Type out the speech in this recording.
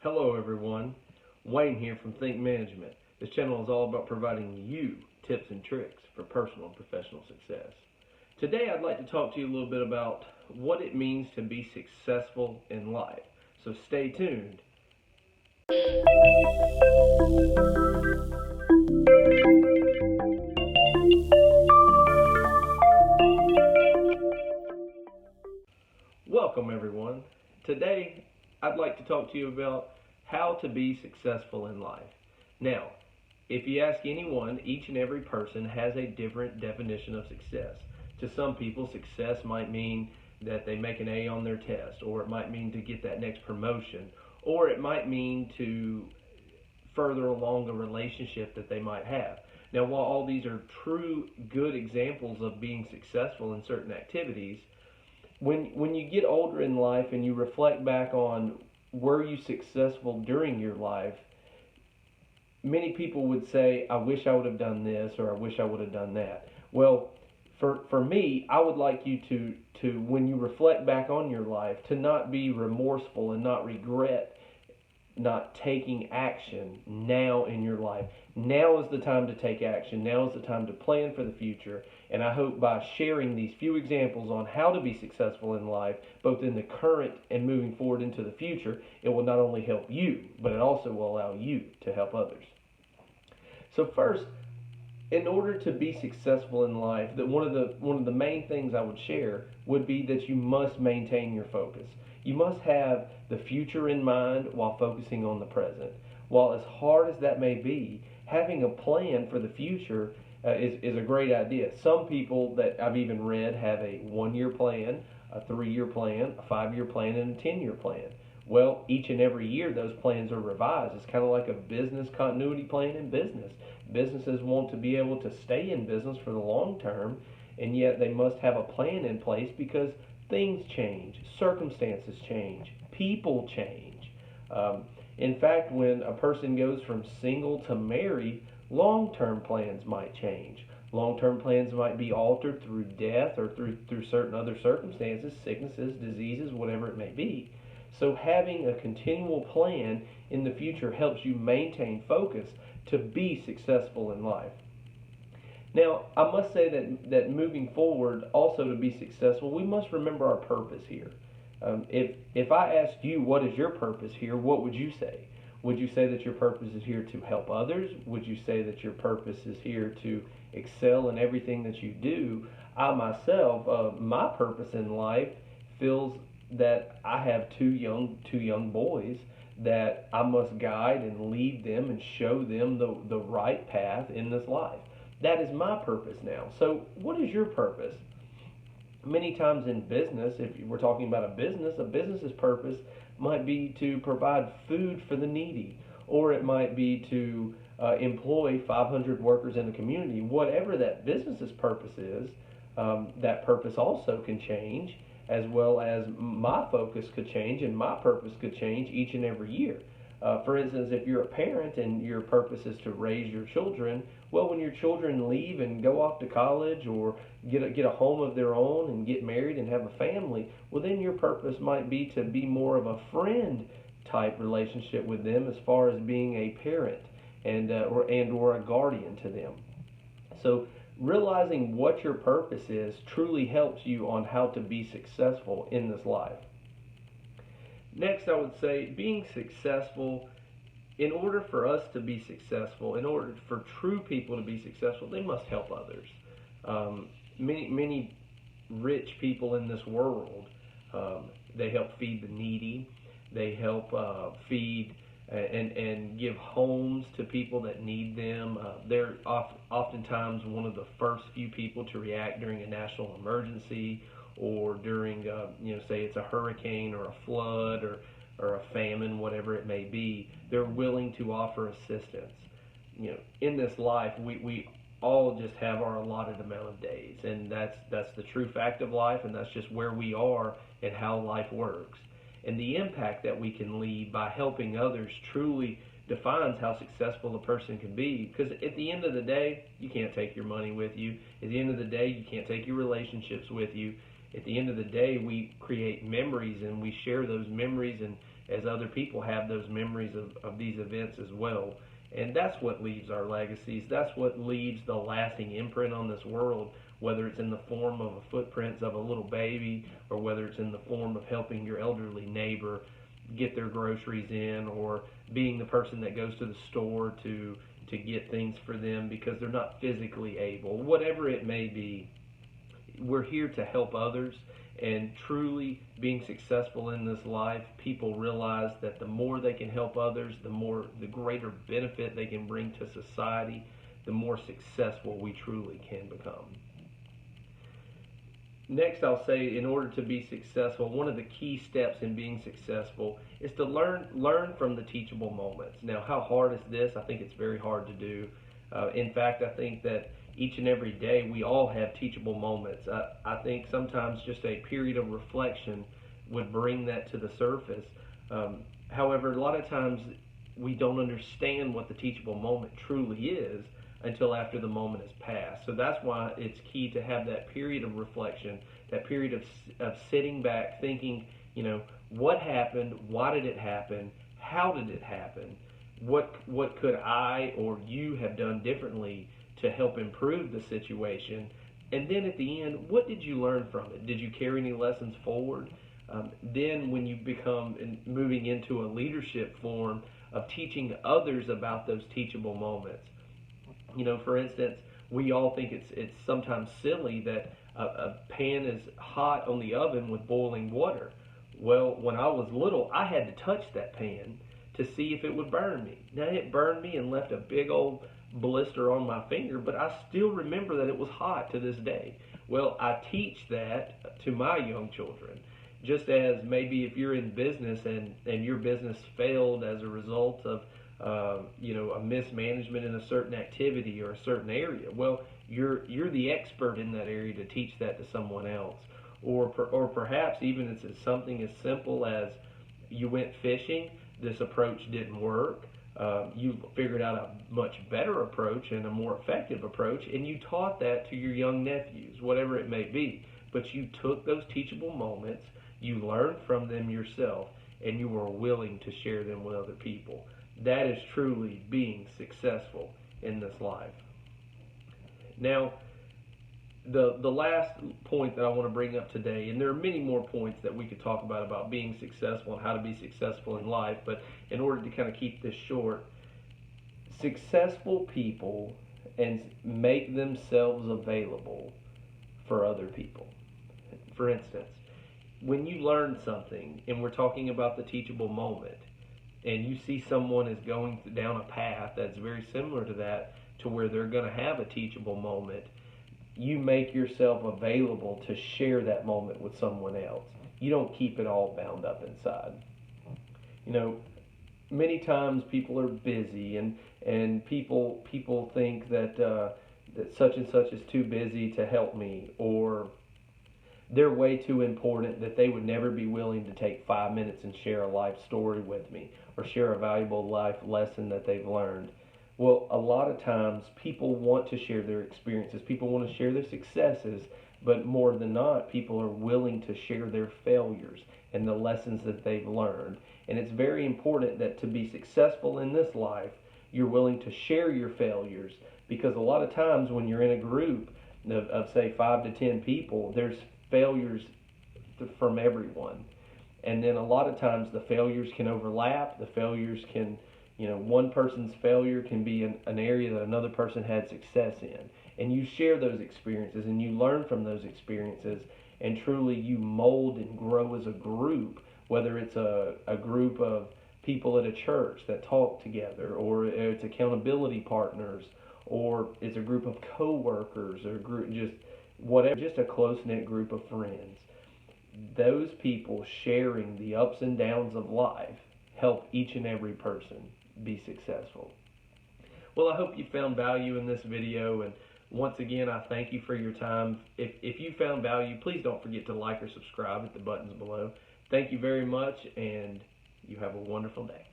Hello everyone, Wayne here from Think Management. This channel is all about providing you tips and tricks for personal and professional success. Today I'd like to talk to you a little bit about what it means to be successful in life. So stay tuned. Welcome everyone. Today I'd like to talk to you about how to be successful in life. Now, if you ask anyone, each and every person has a different definition of success. To some people, success might mean that they make an A on their test, or it might mean to get that next promotion, or it might mean to further along a relationship that they might have. Now, while all these are true good examples of being successful in certain activities, when you get older in life and you reflect back on were you successful during your life, many people would say, I wish I would have done this, or I wish I would have done that. Well, for me, I would like you to when you reflect back on your life, to not be remorseful and not regret not taking action now in your life. Now is the time to take action. Now is the time to plan for the future. And I hope by sharing these few examples on how to be successful in life, both in the current and moving forward into the future, it will not only help you, but it also will allow you to help others. So first, in order to be successful in life, that one of the main things I would share would be that you must maintain your focus. You must have the future in mind while focusing on the present. While as hard as that may be, having a plan for the future is a great idea. Some people that I've even read have a 1-year plan, a 3-year plan, a 5-year plan, and a 10-year plan. Well, each and every year those plans are revised. It's kind of like a business continuity plan in business. Businesses want to be able to stay in business for the long term, and yet they must have a plan in place because things change, circumstances change, people change. In fact, when a person goes from single to married, long-term plans might change. Long-term plans might be altered through death or through certain other circumstances, sicknesses, diseases, whatever it may be. So having a continual plan in the future helps you maintain focus to be successful in life. Now, I must say that moving forward, also to be successful, we must remember our purpose here. If I asked you what is your purpose here, what would you say? Would you say that your purpose is here to help others? Would you say that your purpose is here to excel in everything that you do? I myself, my purpose in life feels that I have two young boys that I must guide and lead them and show them the right path in this life. That is my purpose now. So what is your purpose? Many times in business, if we're talking about a business's purpose might be to provide food for the needy, or it might be to employ 500 workers in the community. Whatever that business's purpose is, that purpose also can change, as well as my focus could change and my purpose could change each and every year. For instance, if you're a parent and your purpose is to raise your children, well, when your children leave and go off to college or get a home of their own and get married and have a family, well, then your purpose might be to be more of a friend type relationship with them as far as being a parent and or a guardian to them. So realizing what your purpose is truly helps you on how to be successful in this life. Next, I would say being successful, in order for us to be successful, in order for true people to be successful, they must help others. Many rich people in this world, they help feed the needy, they help feed and give homes to people that need them. They're oftentimes one of the first few people to react during a national emergency, or during, say it's a hurricane or a flood or a famine, whatever it may be. They're willing to offer assistance. In this life, we all just have our allotted amount of days, and that's the true fact of life, and that's just where we are and how life works. And the impact that we can leave by helping others truly defines how successful a person can be, because at the end of the day, you can't take your money with you. At the end of the day, you can't take your relationships with you. at the end of the day, we create memories and we share those memories, and as other people have those memories of these events as well. And that's what leaves our legacies. That's what leaves the lasting imprint on this world, whether it's in the form of a footprints of a little baby, or whether it's in the form of helping your elderly neighbor get their groceries in, or being the person that goes to the store to get things for them because they're not physically able. Whatever it may be, we're here to help others. And truly being successful in this life, people realize that the more they can help others, the greater benefit they can bring to society, the more successful we truly can become. Next, I'll say, in order to be successful, one of the key steps in being successful is to learn from the teachable moments. Now, how hard is this? I think it's very hard to do. In fact, I think that each and every day we all have teachable moments. I think sometimes just a period of reflection would bring that to the surface. However, a lot of times we don't understand what the teachable moment truly is until after the moment has passed. So that's why it's key to have that period of reflection, that period of sitting back, thinking, what happened, why did it happen, how did it happen, what could I or you have done differently to help improve the situation, and then at the end, what did you learn from it? Did you carry any lessons forward? Then when you become moving into a leadership form of teaching others about those teachable moments. For instance, we all think it's sometimes silly that a pan is hot on the oven with boiling water. Well, when I was little, I had to touch that pan to see if it would burn me. Now, it burned me and left a big old blister on my finger, but I still remember that it was hot to this day. Well, I teach that to my young children. Just as maybe if you're in business and your business failed as a result of a mismanagement in a certain activity or a certain area. Well, you're the expert in that area to teach that to someone else, or perhaps even it's something as simple as you went fishing. This approach didn't work. You figured out a much better approach and a more effective approach, and you taught that to your young nephews, whatever it may be. But you took those teachable moments, you learned from them yourself, and you were willing to share them with other people. That is truly being successful in this life. Now, the last point that I want to bring up today, and there are many more points that we could talk about being successful and how to be successful in life, but in order to kind of keep this short, successful people and make themselves available for other people. For instance, when you learn something, and we're talking about the teachable moment, and you see someone is going down a path that's very similar to that, to where they're going to have a teachable moment, you make yourself available to share that moment with someone else. You don't keep it all bound up inside. Many times people are busy, and people think that that such and such is too busy to help me, or they're way too important that they would never be willing to take 5 minutes and share a life story with me, or share a valuable life lesson that they've learned. Well, a lot of times people want to share their experiences, people want to share their successes, but more than not, people are willing to share their failures and the lessons that they've learned. And it's very important that to be successful in this life, you're willing to share your failures, because a lot of times when you're in a group of say 5 to 10 people, there's failures from everyone. And then a lot of times the failures can overlap. The failures can, one person's failure can be an area that another person had success in. And you share those experiences and you learn from those experiences, and truly you mold and grow as a group, whether it's a group of people at a church that talk together, or it's accountability partners, or it's a group of co-workers, or whatever, just a close-knit group of friends. Those people sharing the ups and downs of life help each and every person be successful. Well, I hope you found value in this video, and once again, I thank you for your time. If you found value, please don't forget to like or subscribe at the buttons below. Thank you very much, and you have a wonderful day.